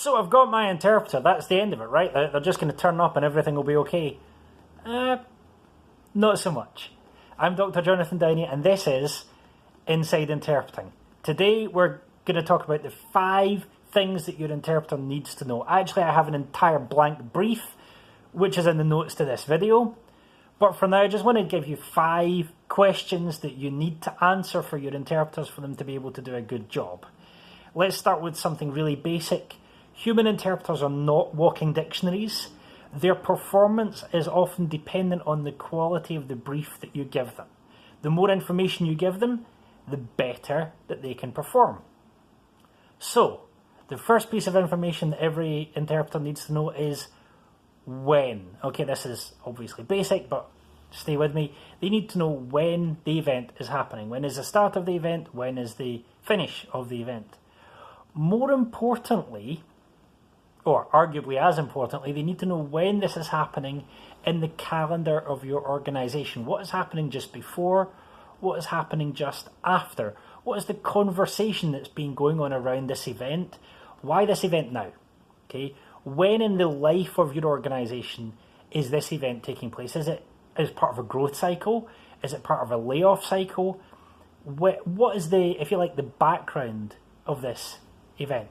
So I've got my interpreter, that's the end of it, right? They're just going to turn up and everything will be okay. Not so much. I'm Dr. Jonathan Downey and this is Inside Interpreting. Today we're going to talk about the 5 things that your interpreter needs to know. Actually, I have an entire blank brief, which is in the notes to this video. But for now, I just want to give you 5 questions that you need to answer for your interpreters for them to be able to do a good job. Let's start with something really basic. Human interpreters are not walking dictionaries. Their performance is often dependent on the quality of the brief that you give them. The more information you give them, the better that they can perform. So, the first piece of information that every interpreter needs to know is when. Okay, this is obviously basic, but stay with me. They need to know when the event is happening. When is the start of the event? When is the finish of the event? More importantly, or arguably as importantly, they need to know when this is happening in the calendar of your organization. What is happening just before? What is happening just after? What is the conversation that's been going on around this event? Why this event now? Okay, when in the life of your organization is this event taking place? Is it as part of a growth cycle? Is it part of a layoff cycle? What is the, if you like, the background of this event?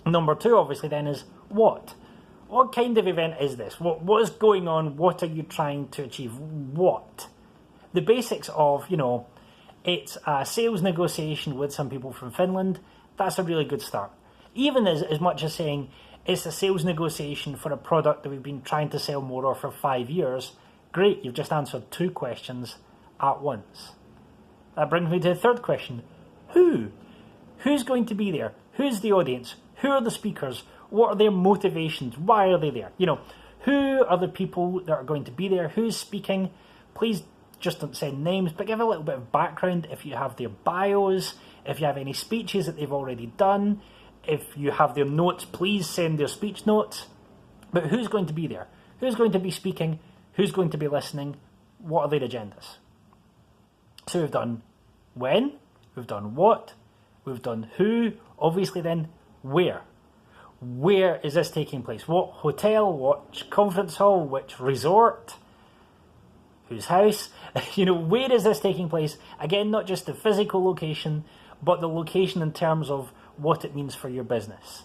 Number 2, obviously, then is what? What kind of event is this? What is going on? What are you trying to achieve? What? The basics of, it's a sales negotiation with some people from Finland. That's a really good start. Even as much as saying it's a sales negotiation for a product that we've been trying to sell more of for 5 years. Great, you've just answered 2 questions at once. That brings me to the third question. Who? Who's going to be there? Who's the audience? Who are the speakers? What are their motivations? Why are they there? Who are the people that are going to be there? Who's speaking? Please just don't send names, but give a little bit of background if you have their bios, if you have any speeches that they've already done. If you have their notes, please send their speech notes. But who's going to be there? Who's going to be speaking? Who's going to be listening? What are their agendas? So we've done when, we've done what, we've done who, obviously then where. Where is this taking place? What hotel, what conference hall, which resort, whose house? Where is this taking place? Again, not just the physical location, but the location in terms of what it means for your business.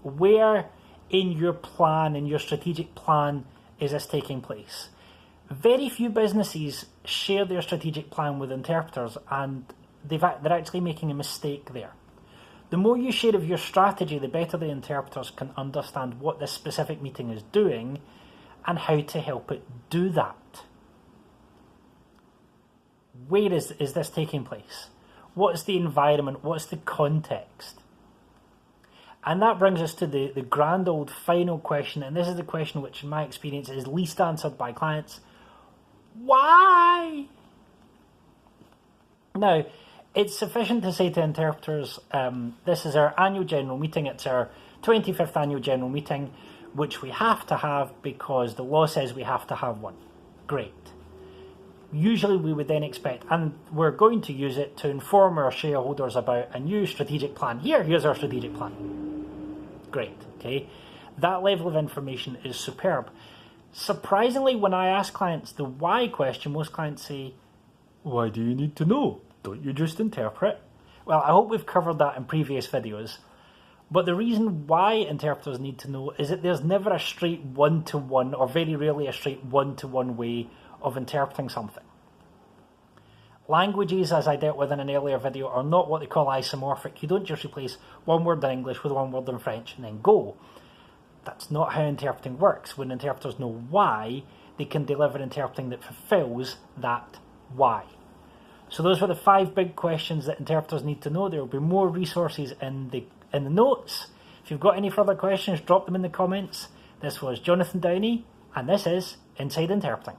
Where in your plan, in your strategic plan, is this taking place? Very few businesses share their strategic plan with interpreters, and they're actually making a mistake there. The more you share of your strategy, the better the interpreters can understand what this specific meeting is doing and how to help it do that. Where is this taking place? What is the environment? What's the context? And that brings us to the grand old final question, and this is the question which in my experience is least answered by clients. Why? Now, it's sufficient to say to interpreters, this is our annual general meeting. It's our 25th annual general meeting, which we have to have because the law says we have to have one. Great. Usually we would then expect, and we're going to use it to inform our shareholders about a new strategic plan. Here's our strategic plan. Great, okay. That level of information is superb. Surprisingly, when I ask clients the why question, most clients say, why do you need to know? Don't you just interpret? Well, I hope we've covered that in previous videos. But the reason why interpreters need to know is that there's never a straight one-to-one, or very rarely a straight one-to-one way of interpreting something. Languages, as I dealt with in an earlier video, are not what they call isomorphic. You don't just replace one word in English with one word in French and then go. That's not how interpreting works. When interpreters know why, they can deliver interpreting that fulfills that why. So those were the 5 big questions that interpreters need to know. There will be more resources in the notes. If you've got any further questions, drop them in the comments. This was Jonathan Downey, and this is Inside Interpreting.